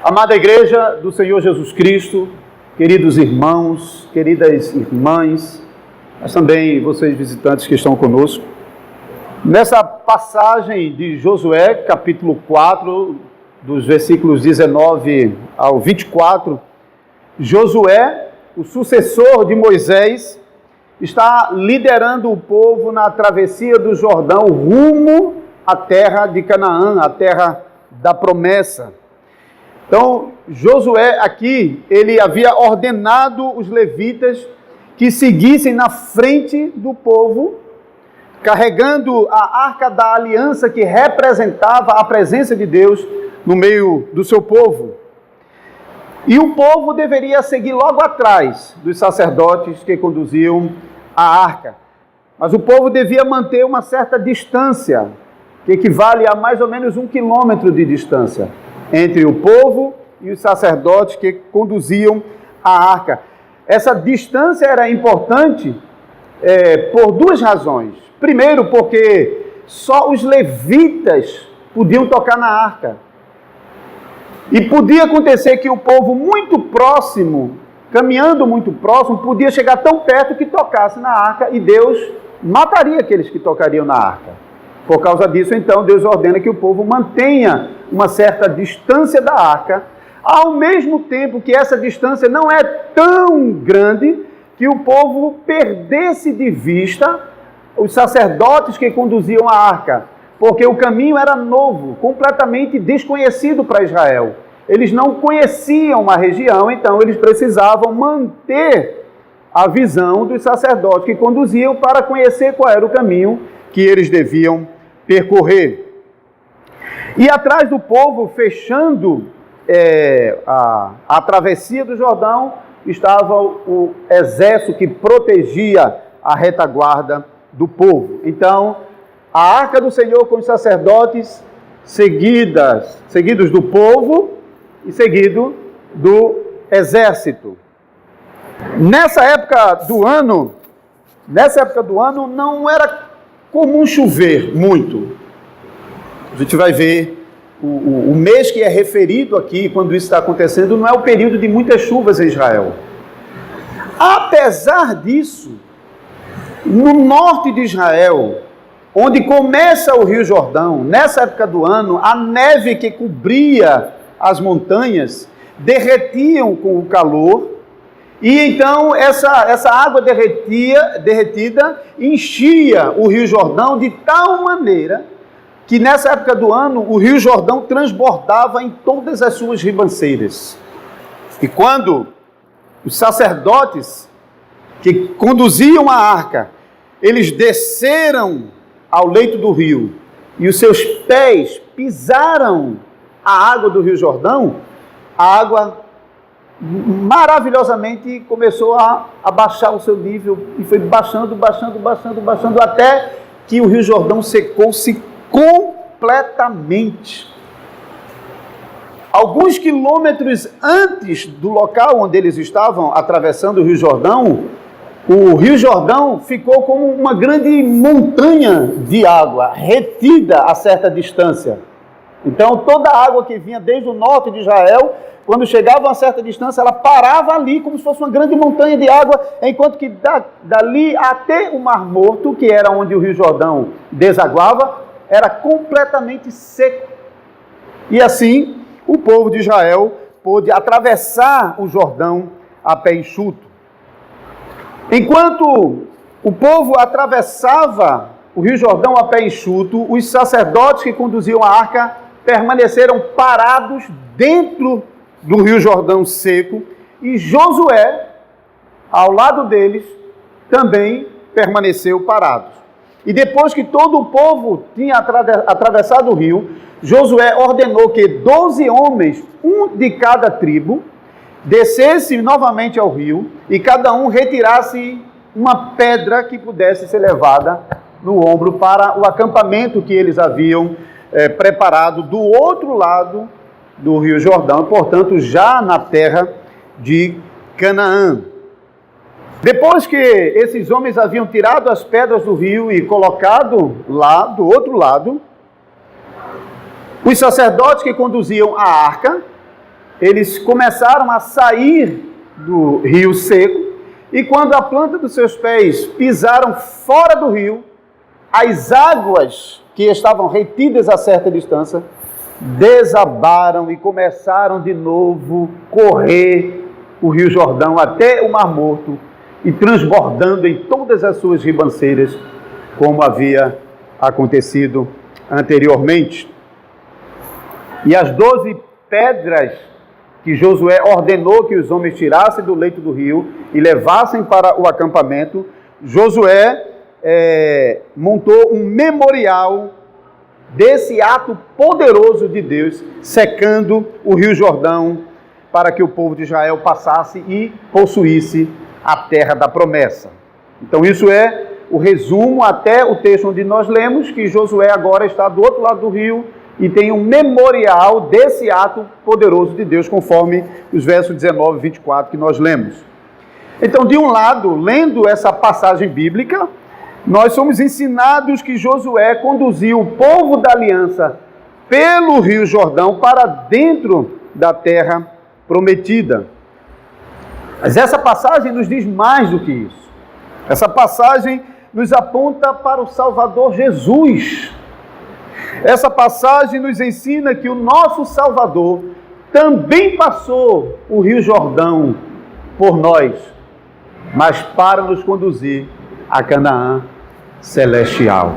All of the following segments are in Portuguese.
Amada Igreja do Senhor Jesus Cristo, queridos irmãos, queridas irmãs, mas também vocês visitantes que estão conosco, nessa passagem de Josué, capítulo 4, dos versículos 19 ao 24, Josué, o sucessor de Moisés, está liderando o povo na travessia do Jordão rumo à terra de Canaã, a terra da promessa. Então, Josué aqui, ele havia ordenado os levitas que seguissem na frente do povo, carregando a arca da aliança que representava a presença de Deus no meio do seu povo. E o povo deveria seguir logo atrás dos sacerdotes que conduziam a arca. Mas o povo devia manter uma certa distância, que equivale a mais ou menos 1 quilômetro de distância, entre o povo e os sacerdotes que conduziam a arca. Essa distância era importante por duas razões. Primeiro, porque só os levitas podiam tocar na arca. E podia acontecer que o povo muito próximo, caminhando muito próximo, podia chegar tão perto que tocasse na arca e Deus mataria aqueles que tocariam na arca. Por causa disso, então, Deus ordena que o povo mantenha uma certa distância da arca, ao mesmo tempo que essa distância não é tão grande que o povo perdesse de vista os sacerdotes que conduziam a arca, porque o caminho era novo, completamente desconhecido para Israel. Eles não conheciam a região, então eles precisavam manter a visão dos sacerdotes que conduziam para conhecer qual era o caminho que eles deviam percorrer. E atrás do povo, fechando a travessia do Jordão, estava o exército que protegia a retaguarda do povo. Então, a arca do Senhor com os sacerdotes, seguidos do povo e seguido do exército. Nessa época do ano não era comum chover muito. A gente vai ver o mês que é referido aqui, quando isso está acontecendo, não é o período de muitas chuvas em Israel. Apesar disso, no norte de Israel, onde começa o Rio Jordão, nessa época do ano, a neve que cobria as montanhas derretiam com o calor, e então essa água derretida enchia o Rio Jordão de tal maneira que nessa época do ano o Rio Jordão transbordava em todas as suas ribanceiras. E quando os sacerdotes que conduziam a arca, eles desceram ao leito do rio e os seus pés pisaram a água do Rio Jordão, a água maravilhosamente começou a baixar o seu nível e foi baixando, até que o Rio Jordão secou-se completamente. Alguns quilômetros antes do local onde eles estavam atravessando o Rio Jordão ficou como uma grande montanha de água, retida a certa distância. Então, toda a água que vinha desde o norte de Israel, quando chegava a uma certa distância, ela parava ali, como se fosse uma grande montanha de água, enquanto que dali até o Mar Morto, que era onde o Rio Jordão desaguava, era completamente seco. E assim, o povo de Israel pôde atravessar o Jordão a pé enxuto. Enquanto o povo atravessava o Rio Jordão a pé enxuto, os sacerdotes que conduziam a arca permaneceram parados dentro do Rio Jordão seco, e Josué, ao lado deles, também permaneceu parado. E depois que todo o povo tinha atravessado o rio, Josué ordenou que 12 homens, um de cada tribo, descesse novamente ao rio e cada um retirasse uma pedra que pudesse ser levada no ombro para o acampamento que eles haviam preparado do outro lado do Rio Jordão, portanto já na terra de Canaã. Depois que esses homens haviam tirado as pedras do rio e colocado lá do outro lado, os sacerdotes que conduziam a arca eles começaram a sair do rio seco, e quando a planta dos seus pés pisaram fora do rio, as águas que estavam retidas a certa distância desabaram e começaram de novo a correr o Rio Jordão até o Mar Morto e transbordando em todas as suas ribanceiras, como havia acontecido anteriormente. E as 12 pedras que Josué ordenou que os homens tirassem do leito do rio e levassem para o acampamento, Josué montou um memorial desse ato poderoso de Deus, secando o Rio Jordão, para que o povo de Israel passasse e possuísse a terra da promessa. Então isso é o resumo até o texto onde nós lemos, que Josué agora está do outro lado do rio e tem um memorial desse ato poderoso de Deus, conforme os versos 19 e 24 que nós lemos. Então, de um lado, lendo essa passagem bíblica, nós somos ensinados que Josué conduziu o povo da aliança pelo Rio Jordão para dentro da terra prometida. Mas essa passagem nos diz mais do que isso. Essa passagem nos aponta para o Salvador Jesus. Essa passagem nos ensina que o nosso Salvador também passou o Rio Jordão por nós, mas para nos conduzir a Canaã celestial.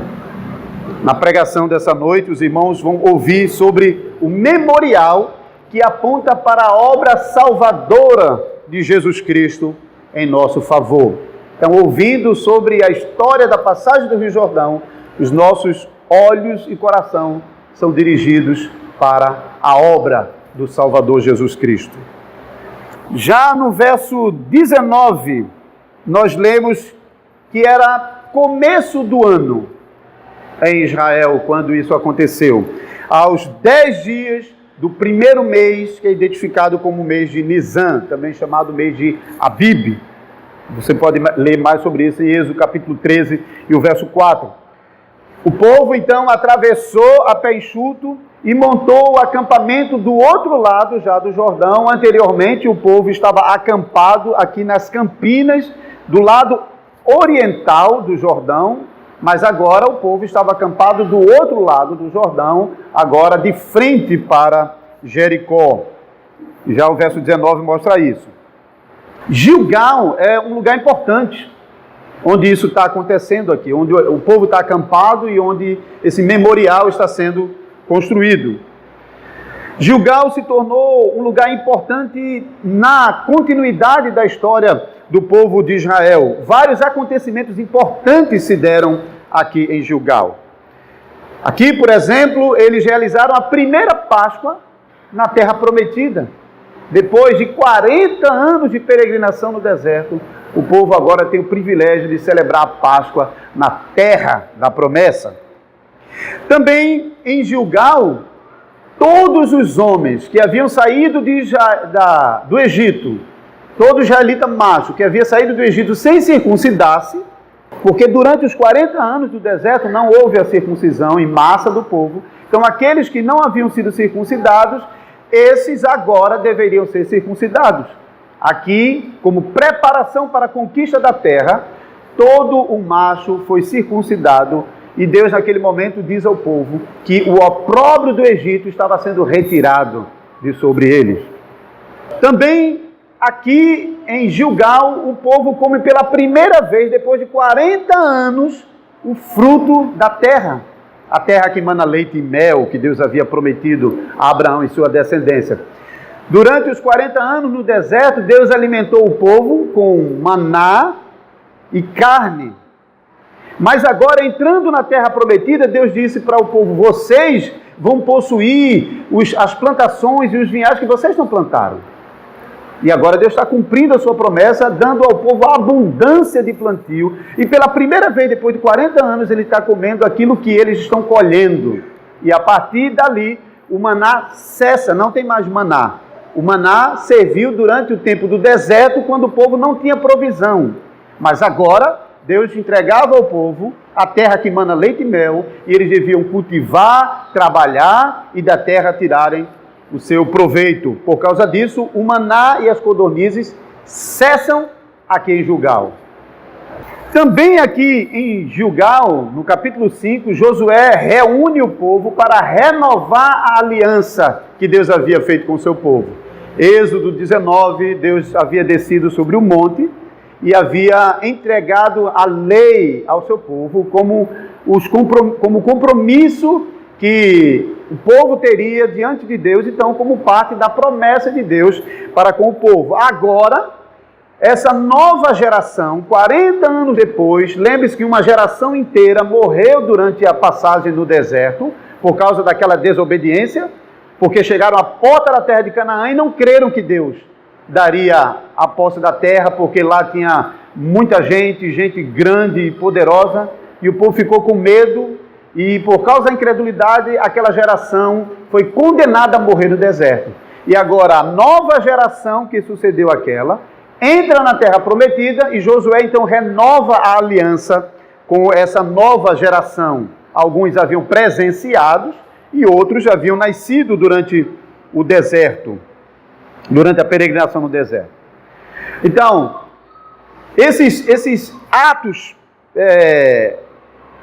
Na pregação dessa noite, os irmãos vão ouvir sobre o memorial que aponta para a obra salvadora de Jesus Cristo em nosso favor. Então, ouvindo sobre a história da passagem do Rio Jordão, os nossos olhos e coração são dirigidos para a obra do Salvador Jesus Cristo. Já no verso 19, nós lemos que era começo do ano em Israel, quando isso aconteceu. Aos 10 dias do primeiro mês, que é identificado como o mês de Nisan, também chamado mês de Abib. Você pode ler mais sobre isso em Êxodo capítulo 13 e o verso 4. O povo então atravessou a pé enxuto e montou o acampamento do outro lado já do Jordão. Anteriormente o povo estava acampado aqui nas campinas do lado oriental do Jordão, mas agora o povo estava acampado do outro lado do Jordão, agora de frente para Jericó. Já o verso 19 mostra isso. Gilgal é um lugar importante, onde isso está acontecendo aqui, onde o povo está acampado e onde esse memorial está sendo construído. Gilgal se tornou um lugar importante na continuidade da história do povo de Israel. Vários acontecimentos importantes se deram aqui em Gilgal. Aqui, por exemplo, eles realizaram a primeira Páscoa na Terra Prometida. Depois de 40 anos de peregrinação no deserto, o povo agora tem o privilégio de celebrar a Páscoa na Terra da Promessa. Também em Gilgal, todos os homens que haviam saído do Egito, todo israelita macho que havia saído do Egito sem circuncidar-se, porque durante os 40 anos do deserto não houve a circuncisão em massa do povo, então aqueles que não haviam sido circuncidados, esses agora deveriam ser circuncidados. Aqui, como preparação para a conquista da terra, todo o macho foi circuncidado e Deus naquele momento diz ao povo que o opróbrio do Egito estava sendo retirado de sobre eles. Também aqui em Gilgal, o povo come pela primeira vez, depois de 40 anos, o fruto da terra. A terra que mana leite e mel, que Deus havia prometido a Abraão e sua descendência. Durante os 40 anos no deserto, Deus alimentou o povo com maná e carne. Mas agora, entrando na terra prometida, Deus disse para o povo: vocês vão possuir as plantações e os vinhados que vocês não plantaram. E agora Deus está cumprindo a sua promessa, dando ao povo a abundância de plantio. E pela primeira vez, depois de 40 anos, ele está comendo aquilo que eles estão colhendo. E a partir dali, o maná cessa, não tem mais maná. O maná serviu durante o tempo do deserto, quando o povo não tinha provisão. Mas agora, Deus entregava ao povo a terra que mana leite e mel, e eles deviam cultivar, trabalhar e da terra tirarem o seu proveito. Por causa disso, o maná e as codornizes cessam aqui em Gilgal. Também aqui em Gilgal, no capítulo 5, Josué reúne o povo para renovar a aliança que Deus havia feito com o seu povo. Êxodo 19, Deus havia descido sobre o monte e havia entregado a lei ao seu povo como compromisso que o povo teria diante de Deus, então como parte da promessa de Deus para com o povo. Agora, essa nova geração, 40 anos depois, lembre-se que uma geração inteira morreu durante a passagem no deserto, por causa daquela desobediência, porque chegaram à porta da terra de Canaã e não creram que Deus daria a posse da terra, porque lá tinha muita gente, gente grande e poderosa, e o povo ficou com medo, e por causa da incredulidade, aquela geração foi condenada a morrer no deserto. E agora, a nova geração que sucedeu àquela, entra na terra prometida e Josué então renova a aliança com essa nova geração. Alguns haviam presenciados e outros haviam nascido durante o deserto, durante a peregrinação no deserto. Então, esses atos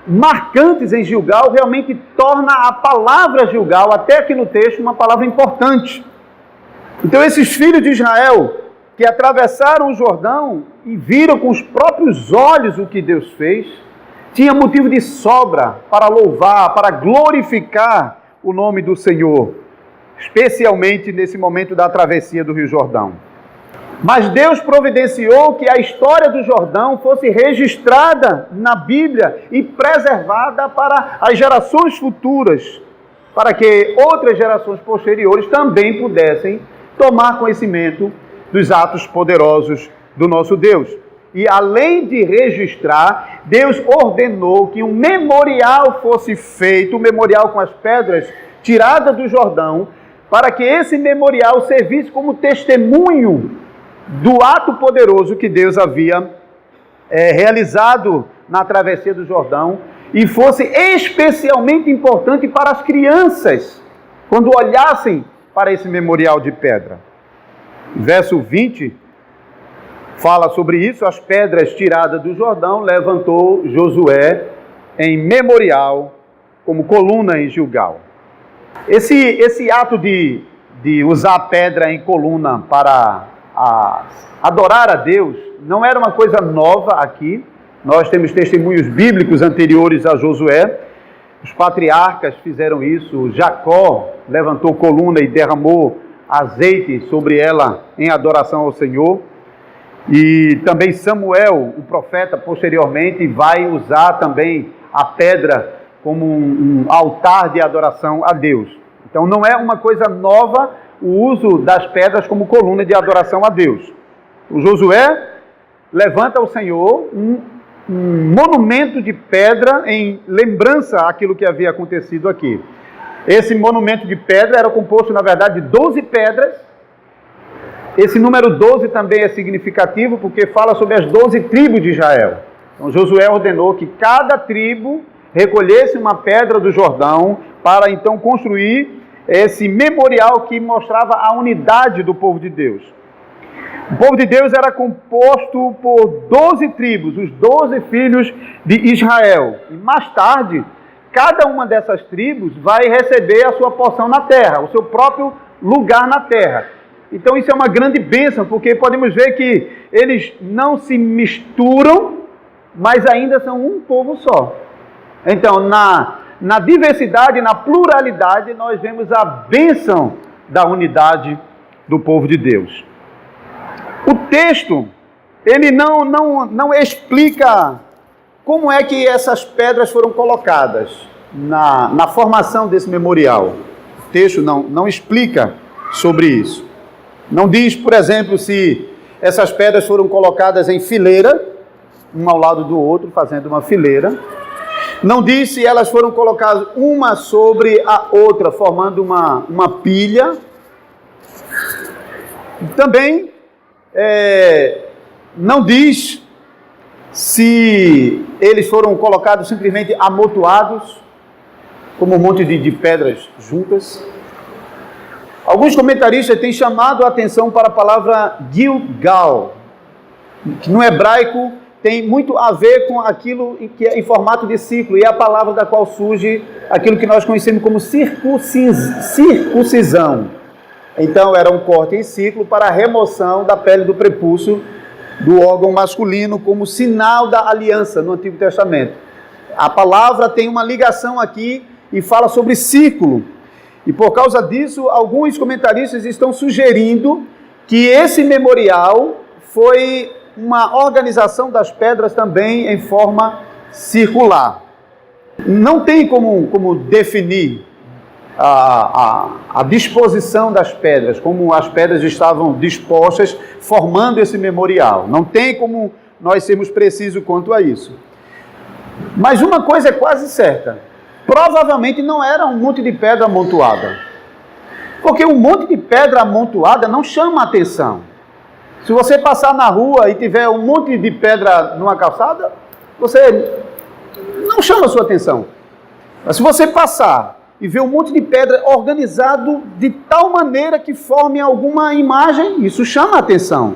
marcantes em Gilgal realmente torna a palavra Gilgal, até aqui no texto, uma palavra importante. Então, esses filhos de Israel que atravessaram o Jordão e viram com os próprios olhos o que Deus fez, tinha motivo de sobra para louvar, para glorificar o nome do Senhor, especialmente nesse momento da travessia do Rio Jordão. Mas Deus providenciou que a história do Jordão fosse registrada na Bíblia e preservada para as gerações futuras, para que outras gerações posteriores também pudessem tomar conhecimento dos atos poderosos do nosso Deus. E além de registrar, Deus ordenou que um memorial fosse feito, um memorial com as pedras tiradas do Jordão, para que esse memorial servisse como testemunho do ato poderoso que Deus havia realizado na travessia do Jordão, e fosse especialmente importante para as crianças, quando olhassem para esse memorial de pedra. Verso 20 fala sobre isso: as pedras tiradas do Jordão levantou Josué em memorial, como coluna em Gilgal. Esse ato de usar a pedra em coluna para adorar a Deus não era uma coisa nova aqui. Nós temos testemunhos bíblicos anteriores a Josué. Os patriarcas fizeram isso. Jacó levantou coluna e derramou azeite sobre ela em adoração ao Senhor. E também Samuel, o profeta, posteriormente vai usar também a pedra como um altar de adoração a Deus. Então não é uma coisa nova o uso das pedras como coluna de adoração a Deus. O Josué levanta ao Senhor um monumento de pedra em lembrança àquilo que havia acontecido aqui. Esse monumento de pedra era composto, na verdade, de 12 pedras. Esse número 12 também é significativo porque fala sobre as 12 tribos de Israel. Então Josué ordenou que cada tribo recolhesse uma pedra do Jordão para então construir esse memorial que mostrava a unidade do povo de Deus. O povo de Deus era composto por 12 tribos, os 12 filhos de Israel. E mais tarde, cada uma dessas tribos vai receber a sua porção na terra, o seu próprio lugar na terra. Então isso é uma grande bênção, porque podemos ver que eles não se misturam, mas ainda são um povo só. Então, na diversidade, na pluralidade, nós vemos a bênção da unidade do povo de Deus. O texto, ele não explica como é que essas pedras foram colocadas na formação desse memorial. O texto não explica sobre isso. Não diz, por exemplo, se essas pedras foram colocadas em fileira, um ao lado do outro, fazendo uma fileira. Não diz se elas foram colocadas uma sobre a outra, formando uma pilha. Também não diz se eles foram colocados simplesmente amontoados, como um monte de pedras juntas. Alguns comentaristas têm chamado a atenção para a palavra Gilgal, que no hebraico tem muito a ver com aquilo que é em formato de ciclo, e é a palavra da qual surge aquilo que nós conhecemos como circuncisão. Então era um corte em ciclo para a remoção da pele do prepúcio do órgão masculino como sinal da aliança no Antigo Testamento. A palavra tem uma ligação aqui e fala sobre ciclo. E por causa disso, alguns comentaristas estão sugerindo que esse memorial foi uma organização das pedras também em forma circular. Não tem como definir a disposição das pedras, como as pedras estavam dispostas, formando esse memorial. Não tem como nós sermos precisos quanto a isso. Mas uma coisa é quase certa: provavelmente não era um monte de pedra amontoada. Porque um monte de pedra amontoada não chama a atenção. Se você passar na rua e tiver um monte de pedra numa calçada, você não chama a sua atenção. Mas se você passar e ver um monte de pedra organizado de tal maneira que forme alguma imagem, isso chama a atenção.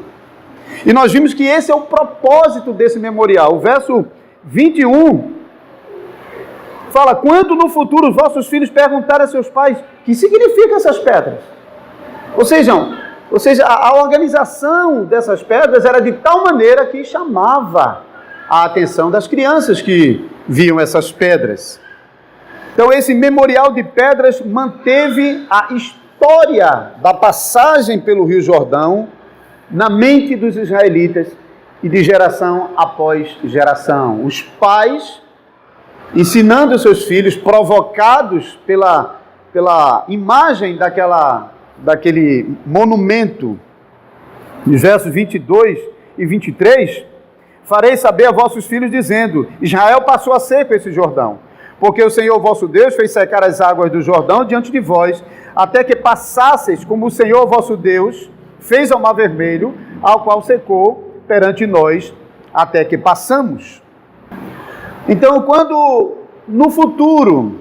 E nós vimos que esse é o propósito desse memorial. O verso 21 fala: quando no futuro os vossos filhos perguntarem a seus pais, o que significam essas pedras? Ou seja, a organização dessas pedras era de tal maneira que chamava a atenção das crianças que viam essas pedras. Então esse memorial de pedras manteve a história da passagem pelo Rio Jordão na mente dos israelitas e de geração após geração. Os pais ensinando seus filhos, provocados pela imagem daquele monumento, nos versos 22 e 23, farei saber a vossos filhos, dizendo: Israel passou a seco esse Jordão, porque o Senhor vosso Deus fez secar as águas do Jordão diante de vós, até que passasseis, como o Senhor vosso Deus fez ao Mar Vermelho, ao qual secou perante nós, até que passamos. Então, quando no futuro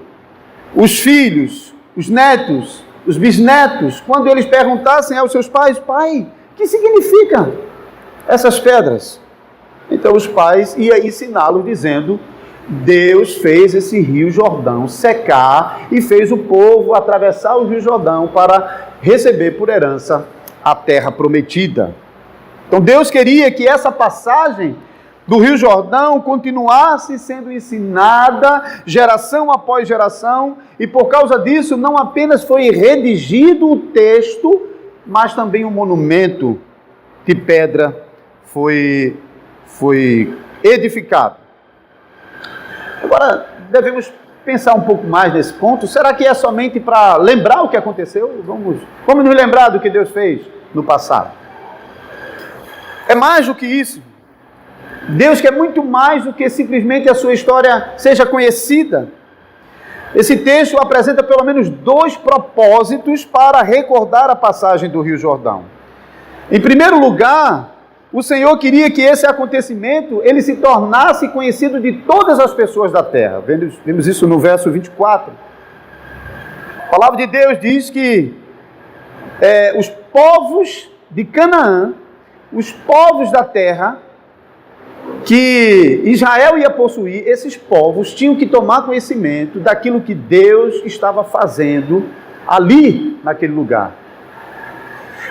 os filhos, os netos, os bisnetos, quando eles perguntassem aos seus pais: pai, o que significam essas pedras? Então os pais iam ensiná-los dizendo: Deus fez esse Rio Jordão secar e fez o povo atravessar o Rio Jordão para receber por herança a terra prometida. Então Deus queria que essa passagem do Rio Jordão continuasse sendo ensinada geração após geração, e por causa disso não apenas foi redigido o texto, mas também um monumento de pedra foi edificado. Agora, devemos pensar um pouco mais nesse ponto. Será que é somente para lembrar o que aconteceu? Vamos nos lembrar do que Deus fez no passado. É mais do que isso. Deus quer muito mais do que simplesmente a sua história seja conhecida. Esse texto apresenta pelo menos 2 propósitos para recordar a passagem do Rio Jordão. Em primeiro lugar, o Senhor queria que esse acontecimento ele se tornasse conhecido de todas as pessoas da terra. Vemos isso no verso 24. A palavra de Deus diz que os povos de Canaã, os povos da terra que Israel ia possuir, esses povos tinham que tomar conhecimento daquilo que Deus estava fazendo ali, naquele lugar.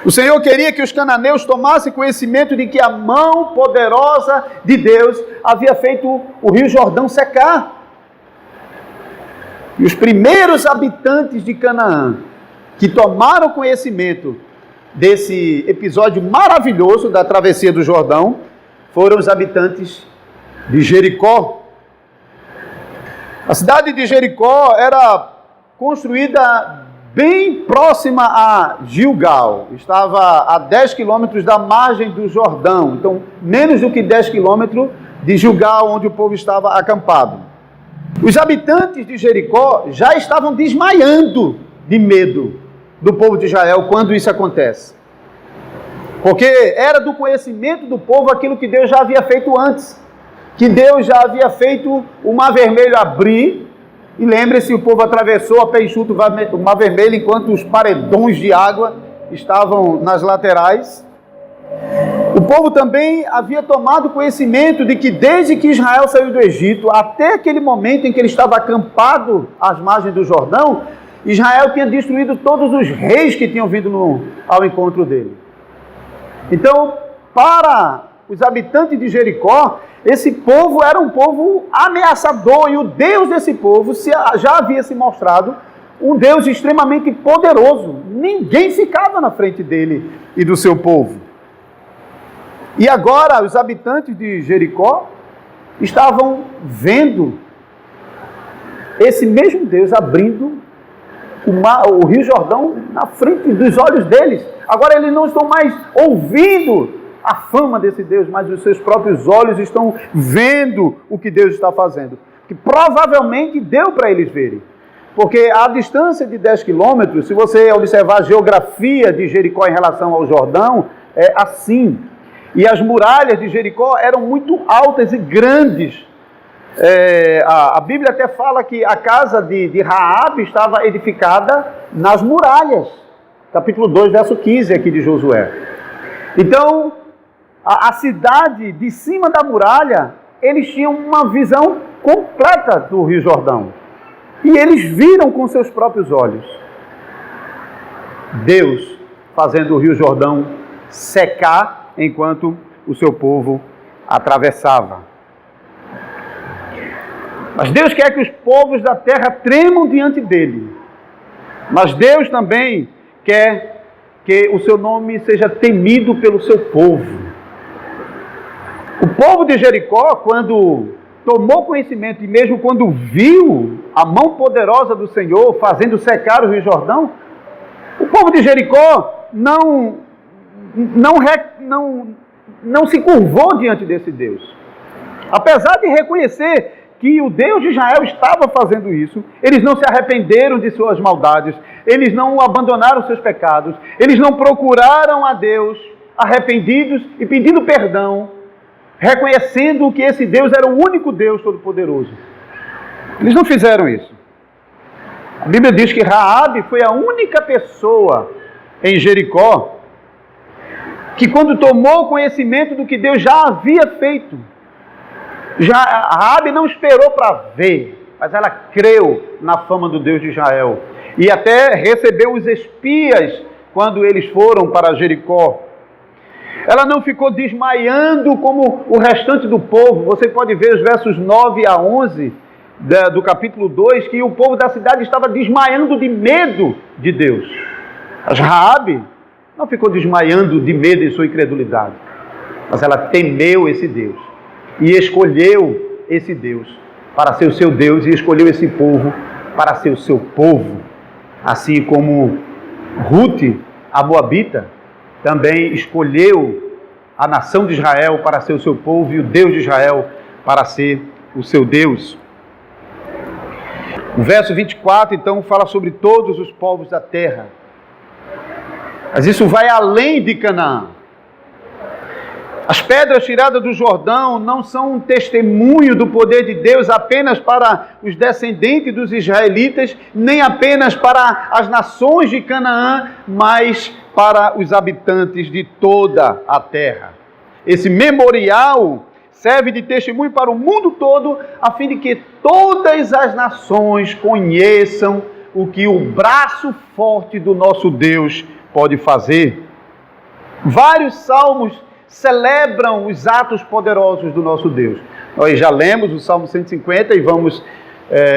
O Senhor queria que os cananeus tomassem conhecimento de que a mão poderosa de Deus havia feito o Rio Jordão secar. E os primeiros habitantes de Canaã que tomaram conhecimento desse episódio maravilhoso da travessia do Jordão foram os habitantes de Jericó. A cidade de Jericó era construída bem próxima a Gilgal, estava a 10 quilômetros da margem do Jordão, então menos do que 10 quilômetros de Gilgal, onde o povo estava acampado. Os habitantes de Jericó já estavam desmaiando de medo do povo de Israel quando isso acontece. Porque era do conhecimento do povo aquilo que Deus já havia feito antes. Que Deus já havia feito o Mar Vermelho abrir E lembre-se, o povo atravessou a pé enxuto o Mar Vermelho, enquanto os paredões de água estavam nas laterais. O povo também havia tomado conhecimento de que desde que Israel saiu do Egito, até aquele momento em que ele estava acampado às margens do Jordão, Israel tinha destruído todos os reis que tinham vindo ao encontro dele. Então, para os habitantes de Jericó, esse povo era um povo ameaçador, e o Deus desse povo já havia se mostrado um Deus extremamente poderoso. Ninguém ficava na frente dele e do seu povo. E agora os habitantes de Jericó estavam vendo esse mesmo Deus abrindo o Rio Jordão na frente dos olhos deles. Agora eles não estão mais ouvindo a fama desse Deus, mas os seus próprios olhos estão vendo o que Deus está fazendo. Que provavelmente deu para eles verem. Porque a distância de 10 quilômetros, se você observar a geografia de Jericó em relação ao Jordão, é assim. E as muralhas de Jericó eram muito altas e grandes. A Bíblia até fala que a casa de Raabe estava edificada nas muralhas. Capítulo 2, verso 15 aqui de Josué. Então, a cidade de cima da muralha, eles tinham uma visão completa do Rio Jordão. E eles viram com seus próprios olhos Deus fazendo o Rio Jordão secar enquanto o seu povo atravessava. Mas Deus quer que os povos da terra tremam diante dele. Mas Deus também quer que o seu nome seja temido pelo seu povo. O povo de Jericó, quando tomou conhecimento e mesmo quando viu a mão poderosa do Senhor fazendo secar o Rio Jordão, o povo de Jericó não se curvou diante desse Deus. Apesar de reconhecer que o Deus de Israel estava fazendo isso, eles não se arrependeram de suas maldades, eles não abandonaram seus pecados, eles não procuraram a Deus arrependidos e pedindo perdão, reconhecendo que esse Deus era o único Deus todo-poderoso. Eles não fizeram isso. A Bíblia diz que Raabe foi a única pessoa em Jericó que, quando tomou conhecimento do que Deus já havia feito, Raabe não esperou para ver, mas ela creu na fama do Deus de Israel. E até recebeu os espias quando eles foram para Jericó. Ela não ficou desmaiando como o restante do povo. Você pode ver os versos 9 a 11 do capítulo 2, que o povo da cidade estava desmaiando de medo de Deus. Mas Raabe não ficou desmaiando de medo em sua incredulidade, mas ela temeu esse Deus e escolheu esse Deus para ser o seu Deus e escolheu esse povo para ser o seu povo. Assim como Ruth, a Moabita, também escolheu a nação de Israel para ser o seu povo e o Deus de Israel para ser o seu Deus. O verso 24, então, fala sobre todos os povos da terra. Mas isso vai além de Canaã. As pedras tiradas do Jordão não são um testemunho do poder de Deus apenas para os descendentes dos israelitas, nem apenas para as nações de Canaã, mas para os habitantes de toda a terra. Esse memorial serve de testemunho para o mundo todo, a fim de que todas as nações conheçam o que o braço forte do nosso Deus pode fazer. Vários salmos celebram os atos poderosos do nosso Deus. Nós já lemos o Salmo 150 e vamos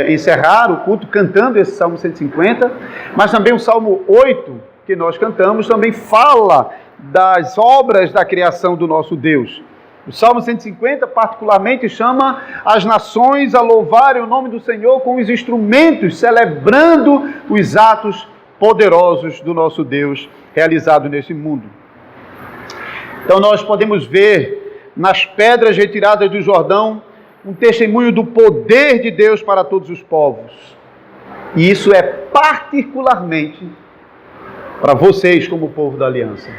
encerrar o culto cantando esse Salmo 150, mas também o Salmo 8, que nós cantamos, também fala das obras da criação do nosso Deus. O Salmo 150 particularmente chama as nações a louvarem o nome do Senhor com os instrumentos, celebrando os atos poderosos do nosso Deus realizado nesse mundo. Então nós podemos ver nas pedras retiradas do Jordão um testemunho do poder de Deus para todos os povos. E isso é particularmente para vocês como povo da aliança.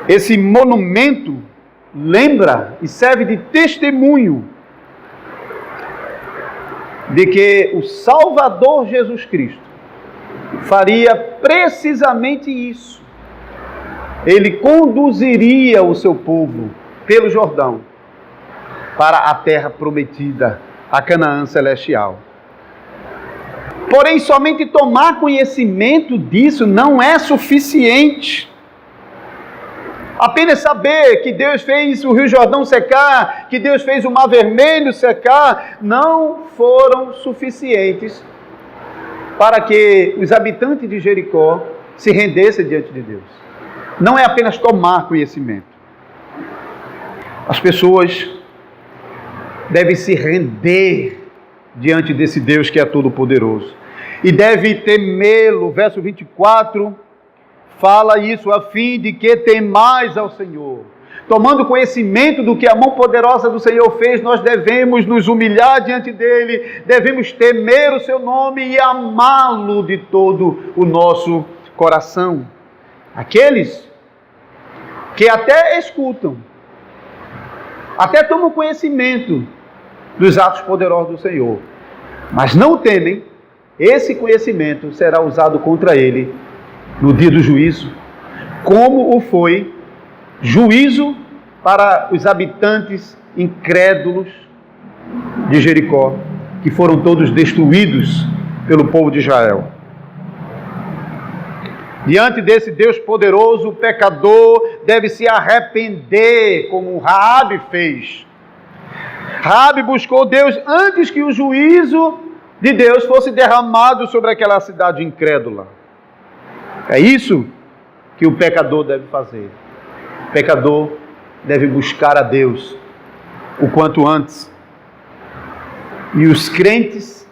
Esse monumento lembra e serve de testemunho de que o Salvador Jesus Cristo faria precisamente isso. Ele conduziria o seu povo pelo Jordão para a terra prometida, a Canaã celestial. Porém, somente tomar conhecimento disso não é suficiente. Apenas saber que Deus fez o Rio Jordão secar, que Deus fez o Mar Vermelho secar, não foram suficientes para que os habitantes de Jericó se rendessem diante de Deus. Não é apenas tomar conhecimento. As pessoas devem se render diante desse Deus que é todo-poderoso. E deve temê-lo. Verso 24 fala isso, a fim de que temais ao Senhor. Tomando conhecimento do que a mão poderosa do Senhor fez, nós devemos nos humilhar diante dele, devemos temer o seu nome e amá-lo de todo o nosso coração. Aqueles que até escutam, até tomam conhecimento dos atos poderosos do Senhor, mas não temem, esse conhecimento será usado contra ele no dia do juízo, como o foi juízo para os habitantes incrédulos de Jericó, que foram todos destruídos pelo povo de Israel. Diante desse Deus poderoso, o pecador deve se arrepender, como Raabe fez. Raabe buscou Deus antes que o juízo de Deus fosse derramado sobre aquela cidade incrédula. É isso que o pecador deve fazer. O pecador deve buscar a Deus o quanto antes. E os crentes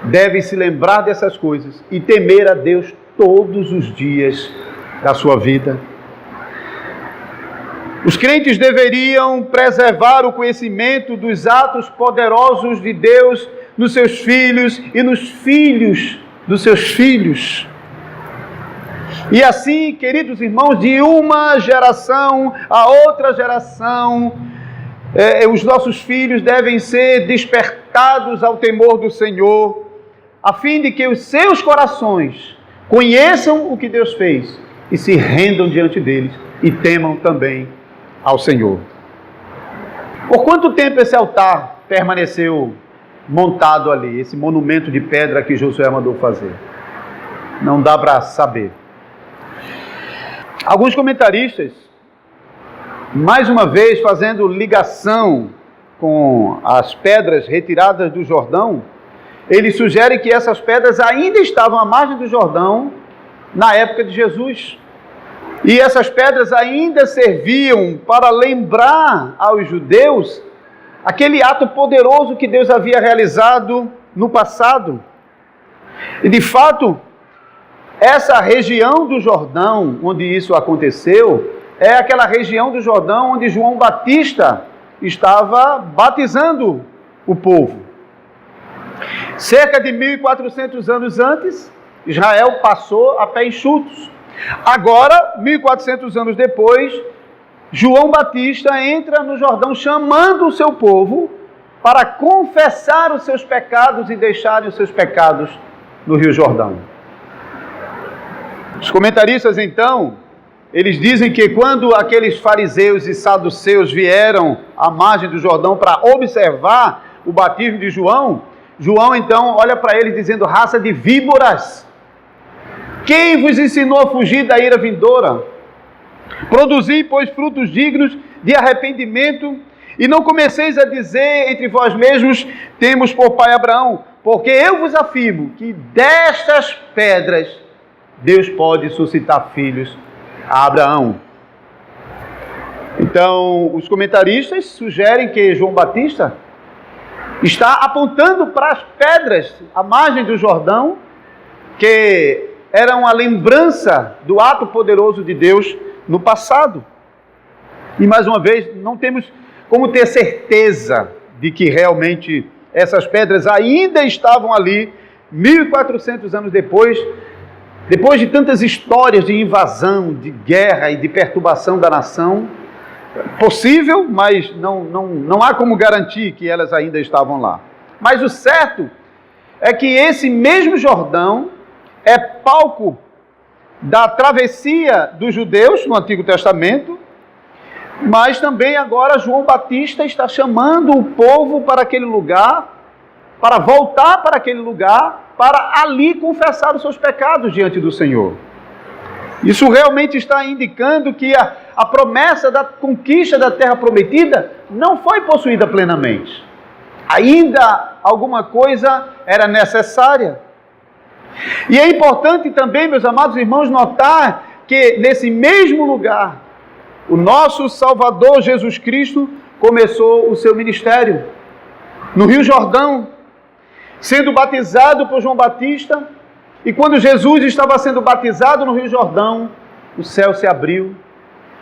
devem se lembrar dessas coisas e temer a Deus todos os dias da sua vida. Os crentes deveriam preservar o conhecimento dos atos poderosos de Deus nos seus filhos e nos filhos dos seus filhos. E assim, queridos irmãos, de uma geração a outra geração, os nossos filhos devem ser despertados ao temor do Senhor, a fim de que os seus corações conheçam o que Deus fez e se rendam diante deles e temam também ao Senhor. Por quanto tempo esse altar permaneceu montado ali, esse monumento de pedra que Josué mandou fazer? Não dá para saber. Alguns comentaristas, mais uma vez fazendo ligação com as pedras retiradas do Jordão, eles sugerem que essas pedras ainda estavam à margem do Jordão na época de Jesus. E essas pedras ainda serviam para lembrar aos judeus aquele ato poderoso que Deus havia realizado no passado. E de fato, essa região do Jordão, onde isso aconteceu, é aquela região do Jordão onde João Batista estava batizando o povo. Cerca de 1.400 anos antes, Israel passou a pé enxutos. Agora, 1.400 anos depois, João Batista entra no Jordão chamando o seu povo para confessar os seus pecados e deixarem os seus pecados no Rio Jordão. Os comentaristas, então, eles dizem que quando aqueles fariseus e saduceus vieram à margem do Jordão para observar o batismo de João, João então olha para eles dizendo: raça de víboras, quem vos ensinou a fugir da ira vindoura? Produzi, pois, frutos dignos de arrependimento, e não comeceis a dizer entre vós mesmos: temos por pai Abraão, porque eu vos afirmo que destas pedras Deus pode suscitar filhos a Abraão. Então, os comentaristas sugerem que João Batista está apontando para as pedras à margem do Jordão, que eram a lembrança do ato poderoso de Deus no passado. E mais uma vez, não temos como ter certeza de que realmente essas pedras ainda estavam ali 1.400 anos depois de tantas histórias de invasão, de guerra e de perturbação da nação. Possível, mas não há como garantir que elas ainda estavam lá. Mas o certo é que esse mesmo Jordão é palco da travessia dos judeus no Antigo Testamento, mas também agora João Batista está chamando o povo para aquele lugar, para voltar para aquele lugar, para ali confessar os seus pecados diante do Senhor. Isso realmente está indicando que a promessa da conquista da terra prometida não foi possuída plenamente. Ainda alguma coisa era necessária. E é importante também, meus amados irmãos, notar que nesse mesmo lugar, o nosso Salvador Jesus Cristo começou o seu ministério. No Rio Jordão, sendo batizado por João Batista, e quando Jesus estava sendo batizado no Rio Jordão, o céu se abriu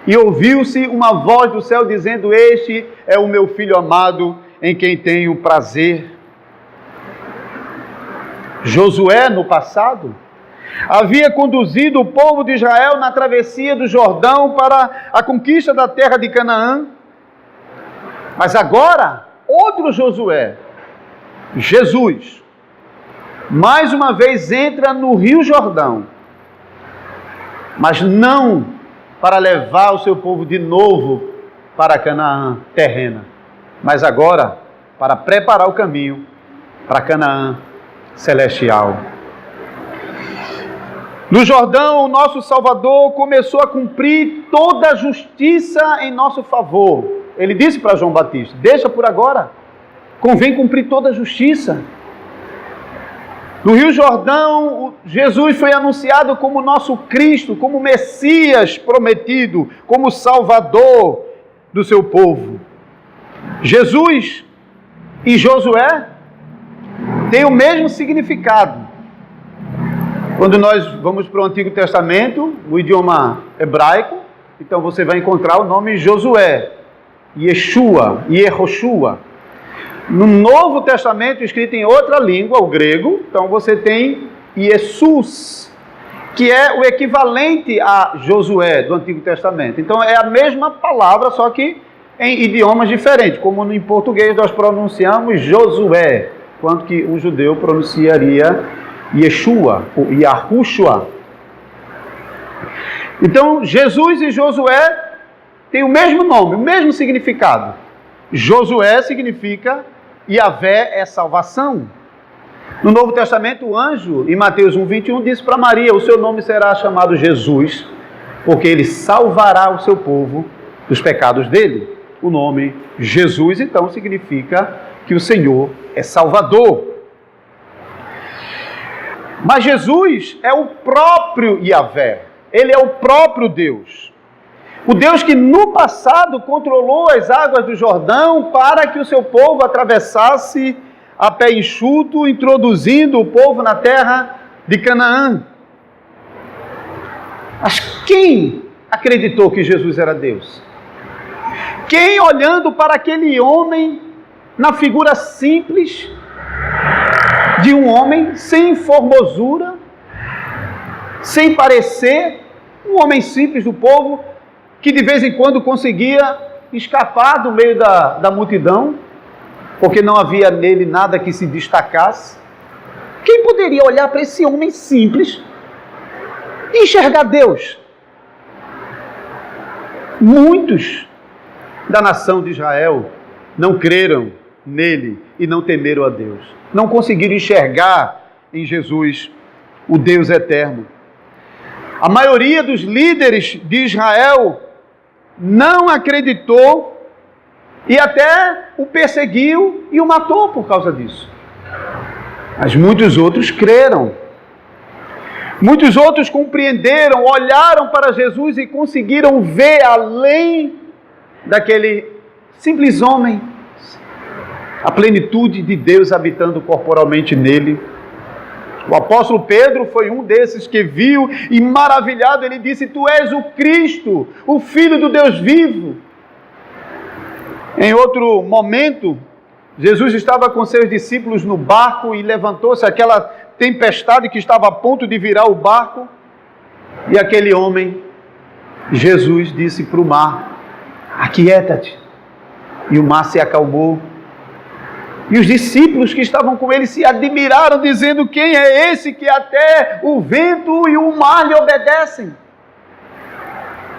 e ouviu-se uma voz do céu dizendo: este é o meu Filho amado, em quem tenho prazer. Josué, no passado, havia conduzido o povo de Israel na travessia do Jordão para a conquista da terra de Canaã. Mas agora, outro Josué, Jesus, mais uma vez entra no Rio Jordão, mas não para levar o seu povo de novo para Canaã terrena, mas agora para preparar o caminho para Canaã celestial. No Jordão, o nosso Salvador começou a cumprir toda a justiça em nosso favor. Ele disse para João Batista: deixa por agora, convém cumprir toda a justiça. No Rio Jordão, Jesus foi anunciado como nosso Cristo, como Messias prometido, como Salvador do seu povo. Jesus e Josué têm o mesmo significado. Quando nós vamos para o Antigo Testamento, no idioma hebraico, então você vai encontrar o nome Josué, Yeshua, Yehoshua. No Novo Testamento, escrito em outra língua, o grego, então você tem Jesus, que é o equivalente a Josué do Antigo Testamento. Então é a mesma palavra, só que em idiomas diferentes, como em português nós pronunciamos Josué, quanto que um judeu pronunciaria Yeshua, ou Yahushua. Então Jesus e Josué têm o mesmo nome, o mesmo significado. Josué significa Yahvé é salvação. No Novo Testamento, o anjo, em Mateus 1,21, disse para Maria: o seu nome será chamado Jesus, porque ele salvará o seu povo dos pecados dele. O nome Jesus, então, significa que o Senhor é Salvador. Mas Jesus é o próprio Yahvé, ele é o próprio Deus. O Deus que no passado controlou as águas do Jordão para que o seu povo atravessasse a pé enxuto, introduzindo o povo na terra de Canaã. Mas quem acreditou que Jesus era Deus? Quem, olhando para aquele homem, na figura simples de um homem, sem formosura, sem parecer, um homem simples do povo, que de vez em quando conseguia escapar do meio da multidão, porque não havia nele nada que se destacasse. Quem poderia olhar para esse homem simples e enxergar Deus? Muitos da nação de Israel não creram nele e não temeram a Deus. Não conseguiram enxergar em Jesus o Deus eterno. A maioria dos líderes de Israel não acreditou e até o perseguiu e o matou por causa disso. Mas muitos outros creram. Muitos outros compreenderam, olharam para Jesus e conseguiram ver além daquele simples homem a plenitude de Deus habitando corporalmente nele. O apóstolo Pedro foi um desses que viu e maravilhado, ele disse: tu és o Cristo, o Filho do Deus vivo. Em outro momento, Jesus estava com seus discípulos no barco e levantou-se aquela tempestade que estava a ponto de virar o barco. E aquele homem, Jesus, disse para o mar: aquieta-te. E o mar se acalmou. E os discípulos que estavam com ele se admiraram, dizendo: quem é esse que até o vento e o mar lhe obedecem?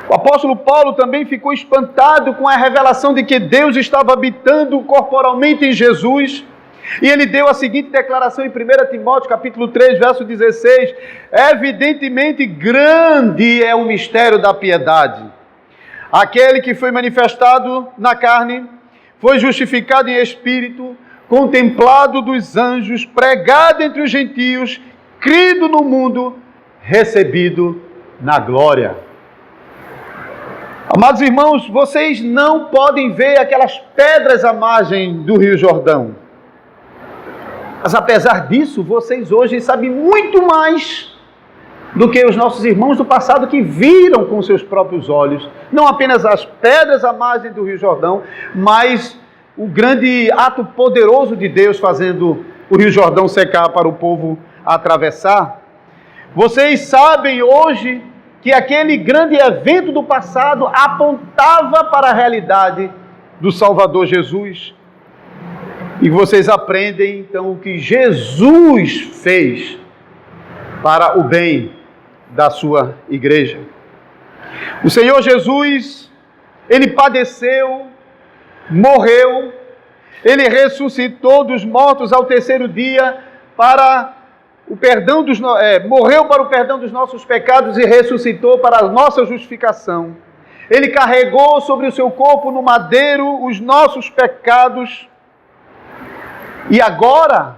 O apóstolo Paulo também ficou espantado com a revelação de que Deus estava habitando corporalmente em Jesus. E ele deu a seguinte declaração em 1 Timóteo capítulo 3, verso 16: evidentemente grande é o mistério da piedade. Aquele que foi manifestado na carne, foi justificado em espírito, contemplado dos anjos, pregado entre os gentios, crido no mundo, recebido na glória. Amados irmãos, vocês não podem ver aquelas pedras à margem do Rio Jordão. Mas apesar disso, vocês hoje sabem muito mais do que os nossos irmãos do passado que viram com seus próprios olhos, não apenas as pedras à margem do Rio Jordão, mas o grande ato poderoso de Deus fazendo o Rio Jordão secar para o povo atravessar. Vocês sabem hoje que aquele grande evento do passado apontava para a realidade do Salvador Jesus. E vocês aprendem então o que Jesus fez para o bem da sua igreja. O Senhor Jesus, Ele padeceu, morreu, Ele ressuscitou dos mortos ao terceiro dia para o perdão morreu para o perdão dos nossos pecados e ressuscitou para a nossa justificação. Ele carregou sobre o seu corpo no madeiro os nossos pecados. E agora,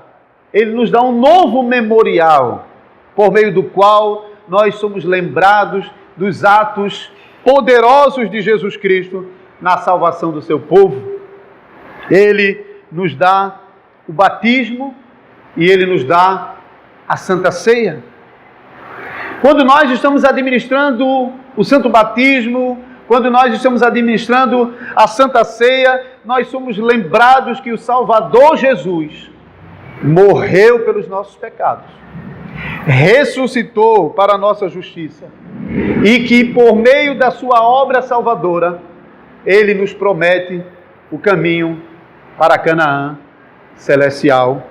Ele nos dá um novo memorial, por meio do qual nós somos lembrados dos atos poderosos de Jesus Cristo na salvação do seu povo. Ele nos dá o batismo e Ele nos dá a Santa Ceia. Quando nós estamos administrando o Santo Batismo, quando nós estamos administrando a Santa Ceia, nós somos lembrados que o Salvador Jesus morreu pelos nossos pecados, ressuscitou para a nossa justiça e que por meio da sua obra salvadora, Ele nos promete o caminho para Canaã celestial.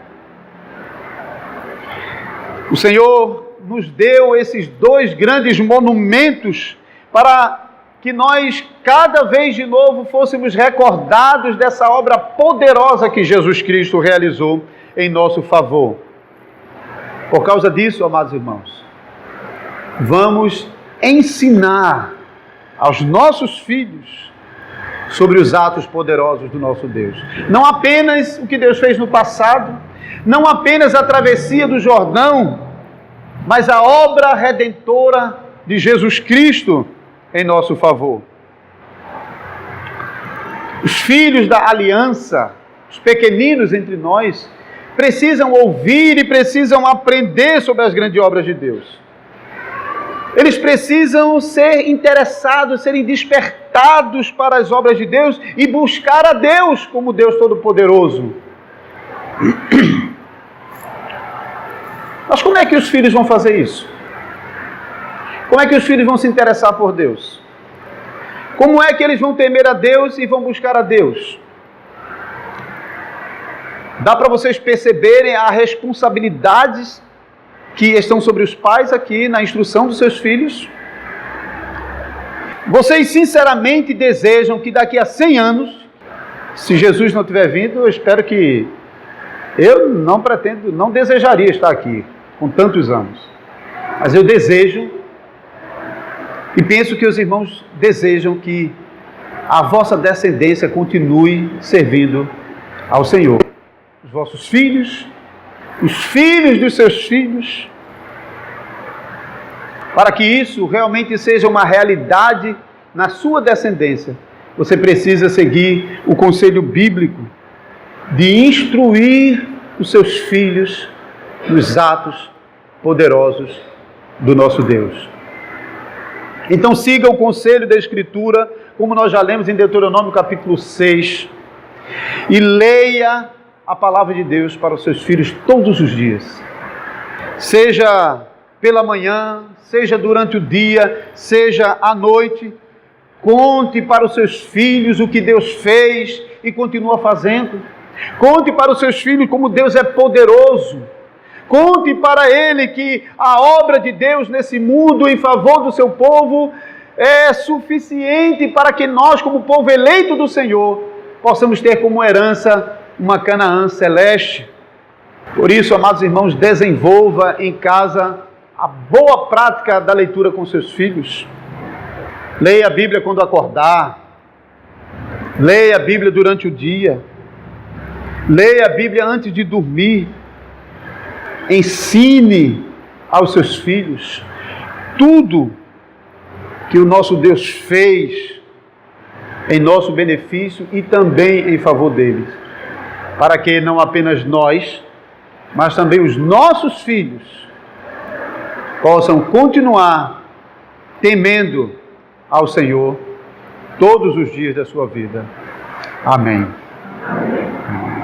O Senhor nos deu esses dois grandes monumentos para que nós, cada vez de novo, fôssemos recordados dessa obra poderosa que Jesus Cristo realizou em nosso favor. Por causa disso, amados irmãos, vamos ensinar aos nossos filhos sobre os atos poderosos do nosso Deus. Não apenas o que Deus fez no passado, não apenas a travessia do Jordão, mas a obra redentora de Jesus Cristo em nosso favor. Os filhos da aliança, os pequeninos entre nós, precisam ouvir e precisam aprender sobre as grandes obras de Deus. Eles precisam ser interessados, serem despertados para as obras de Deus e buscar a Deus como Deus Todo-Poderoso. Mas como é que os filhos vão fazer isso? Como é que os filhos vão se interessar por Deus? Como é que eles vão temer a Deus e vão buscar a Deus? Dá para vocês perceberem as responsabilidades que estão sobre os pais aqui na instrução dos seus filhos? Vocês sinceramente desejam que daqui a 100 anos, se Jesus não tiver vindo, eu espero que... Eu não desejaria estar aqui com tantos anos. Mas eu desejo, e penso que os irmãos desejam que a vossa descendência continue servindo ao Senhor. Os vossos filhos, os filhos dos seus filhos. Para que isso realmente seja uma realidade na sua descendência, você precisa seguir o conselho bíblico de instruir os seus filhos nos atos poderosos do nosso Deus. Então siga o conselho da Escritura, como nós já lemos em Deuteronômio capítulo 6, e leia a palavra de Deus para os seus filhos todos os dias. Seja pela manhã, seja durante o dia, seja à noite, conte para os seus filhos o que Deus fez e continua fazendo. Conte para os seus filhos como Deus é poderoso. Conte para ele que a obra de Deus nesse mundo em favor do seu povo é suficiente para que nós, como povo eleito do Senhor, possamos ter como herança uma Canaã celeste. Por isso, amados irmãos, desenvolva em casa a boa prática da leitura com seus filhos. Leia a Bíblia quando acordar. Leia a Bíblia durante o dia. Leia a Bíblia antes de dormir. Ensine aos seus filhos tudo que o nosso Deus fez em nosso benefício e também em favor deles, para que não apenas nós, mas também os nossos filhos possam continuar temendo ao Senhor todos os dias da sua vida. Amém. Amém.